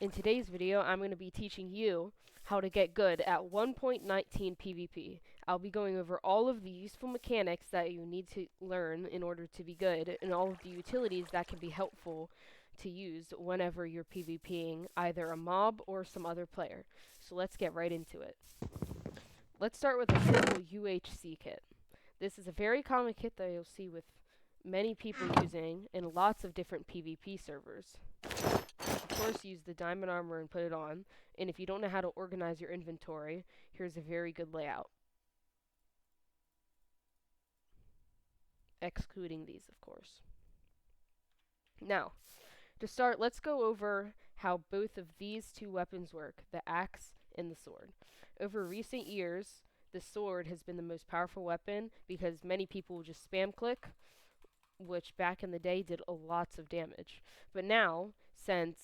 In today's video, I'm going to be teaching you how to get good at 1.19 PvP. I'll be going over all of the useful mechanics that you need to learn in order to be good, and all of the utilities that can be helpful to use whenever you're PvPing either a mob or some other player. So let's get right into it. Let's start with a simple UHC kit. This is a very common kit that you'll see with many people using in lots of different PvP servers. Of course, use the diamond armor and put it on, and if you don't know how to organize your inventory, here's a very good layout. Excluding these, of course. Now, to start, let's go over how both of these two weapons work, the axe and the sword. Over recent years, the sword has been the most powerful weapon because many people just spam click, which back in the day did lots of damage. But now, since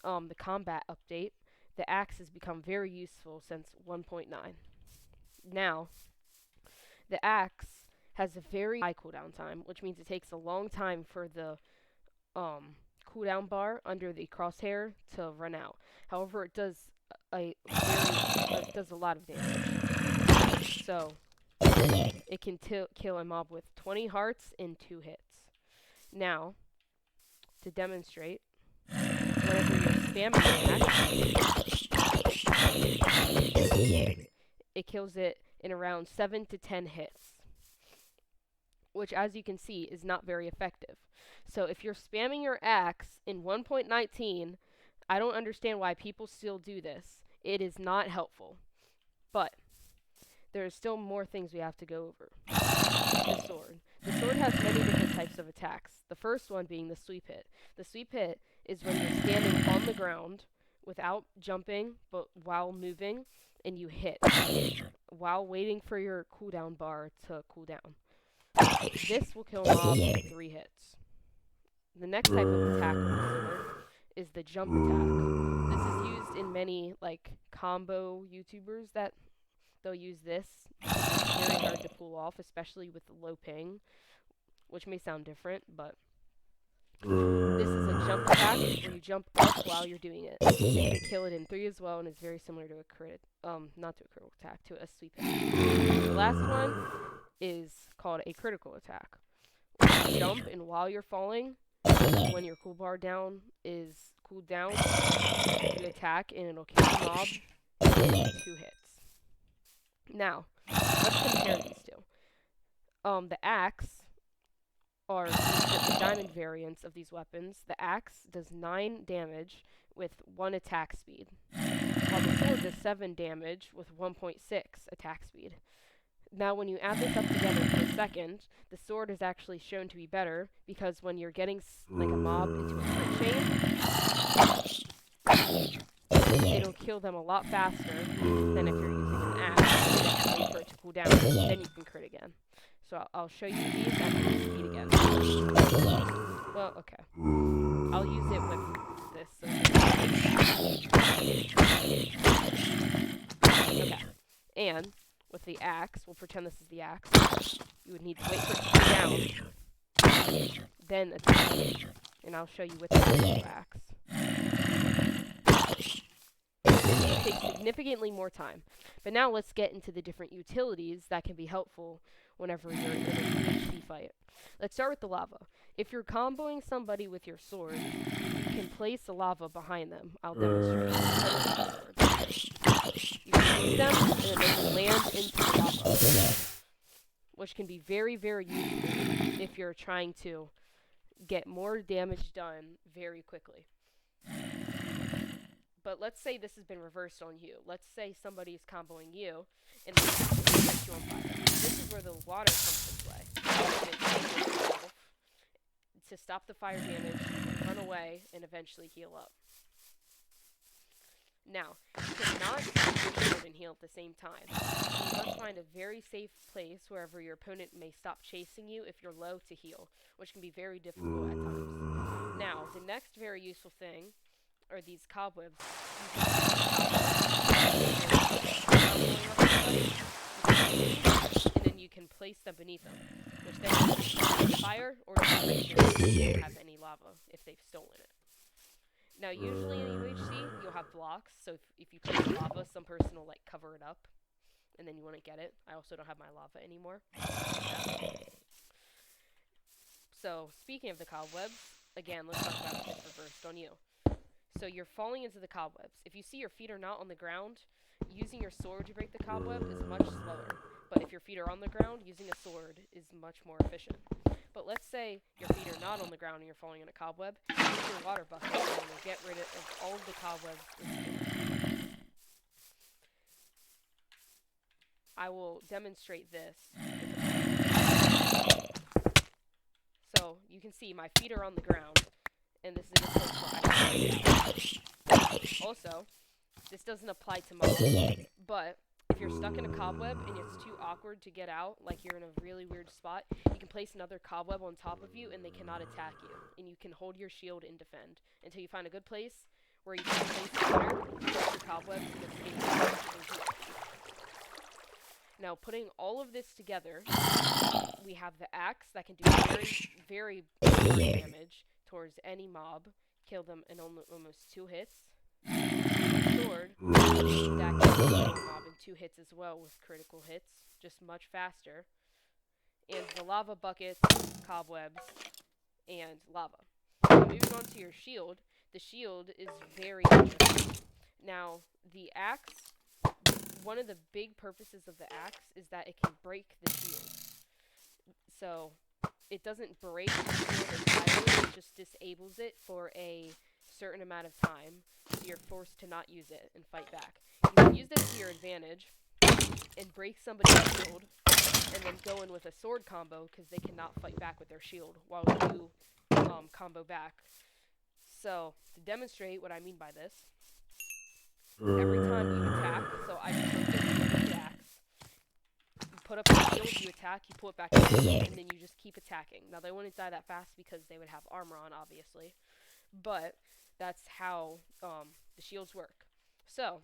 the combat update, the axe has become very useful since 1.9. Now, the axe has a very high cooldown time, which means it takes a long time for the cooldown bar under the crosshair to run out. However, it does a lot of damage. So it can kill a mob with 20 hearts in 2 hits. Now, to demonstrate, whenever you're spamming the axe, it kills it in around 7 to 10 hits, which, as you can see, is not very effective. So if you're spamming your axe in 1.19, I don't understand why people still do this. It is not helpful. But there are still more things we have to go over. The sword. The sword has many different types of attacks. The first one being the sweep hit. The sweep hit is when you're standing on the ground without jumping, but while moving, and you hit while waiting for your cooldown bar to cool down. This will kill mobs in 3 hits. The next type of attack with the sword is the jump attack. This is used in many combo YouTubers that they'll use this. It's very hard to pull off, especially with low ping, which may sound different, but this is a jump attack where you jump up while you're doing it. You can kill it in 3 as well, and it's very similar to a crit, not to a critical attack, to a sweep hit. The last one is called a critical attack. You jump, and while you're falling, when your cool bar down is cooled down, you attack, and it'll kill the mob in 2 hits. Now, let's compare these two. The axe are the diamond variants of these weapons. The axe does 9 damage with 1 attack speed, while the sword does 7 damage with 1.6 attack speed. Now, when you add this up together for a second, the sword is actually shown to be better because when you're getting a mob into a crit chain, it'll kill them a lot faster than if you're using an axe and wait for it to cool down, then you can crit again. So I'll show you these at full speed again. Well, okay. I'll use it with this. Okay. And with the axe, we'll pretend this is the axe. You would need to wait for it to cool down, then attack. And I'll show you with the actual axe. It takes significantly more time. But now let's get into the different utilities that can be helpful whenever you're in a UHC fight. Let's start with the lava. If you're comboing somebody with your sword, you can place the lava behind them. I'll demonstrate. You can use them, and then they can land into the lava, which can be very, very useful if you're trying to get more damage done very quickly. But let's say this has been reversed on you. Let's say somebody is comboing you, and they set you on fire. This is where the water comes into play. To stop the fire damage, run away, and eventually heal up. Now, you cannot use your sword and heal at the same time. You must find a very safe place wherever your opponent may stop chasing you if you're low to heal, which can be very difficult at times. Now, the next very useful thing are these cobwebs. And then you can place them beneath them, which then you can start the fire or just make sure they don't have any lava if they've stolen it. Now, usually in UHC, have blocks, so if you place lava, some person will like cover it up, and then you wouldn't get it. I also don't have my lava anymore. So, speaking of the cobwebs, again, let's talk about this reversed on you. So you're falling into the cobwebs. If you see your feet are not on the ground, using your sword to break the cobweb is much slower. But if your feet are on the ground, using a sword is much more efficient. But let's say your feet are not on the ground and you're falling in a cobweb. Use your water bucket and it'll get rid of all of the cobwebs instantly. I will demonstrate this. So you can see my feet are on the ground, and this is a good place where I can. Also, this doesn't apply to mobs, but if you're stuck in a cobweb and it's too awkward to get out, like you're in a really weird spot, you can place another cobweb on top of you and they cannot attack you. And you can hold your shield and defend until you find a good place where you can place it better, place your cobwebs, and escape. Now, putting all of this together, we have the axe that can do very, very damage towards any mob, kill them in almost 2 hits. Sword that can kill a mob in 2 hits as well with critical hits, just much faster. And the lava buckets, cobwebs, and lava. Moving on to your shield, the shield is very interesting. Now, the axe, one of the big purposes of the axe is that it can break the shield. So, it doesn't break the shield entirely, it just disables it for a certain amount of time, so you're forced to not use it and fight back. You can use this to your advantage and break somebody's shield, and then go in with a sword combo because they cannot fight back with their shield while you combo back. So, to demonstrate what I mean by this, every time you attack, so I put this with the axe, you put up your shield, you attack, you pull it back up, and then you just keep attacking. Now, they wouldn't die that fast because they would have armor on, obviously, but that's how the shields work. So,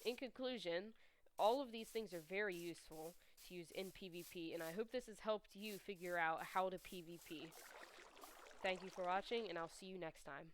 in conclusion, all of these things are very useful to use in PvP, and I hope this has helped you figure out how to PvP. Thank you for watching, and I'll see you next time.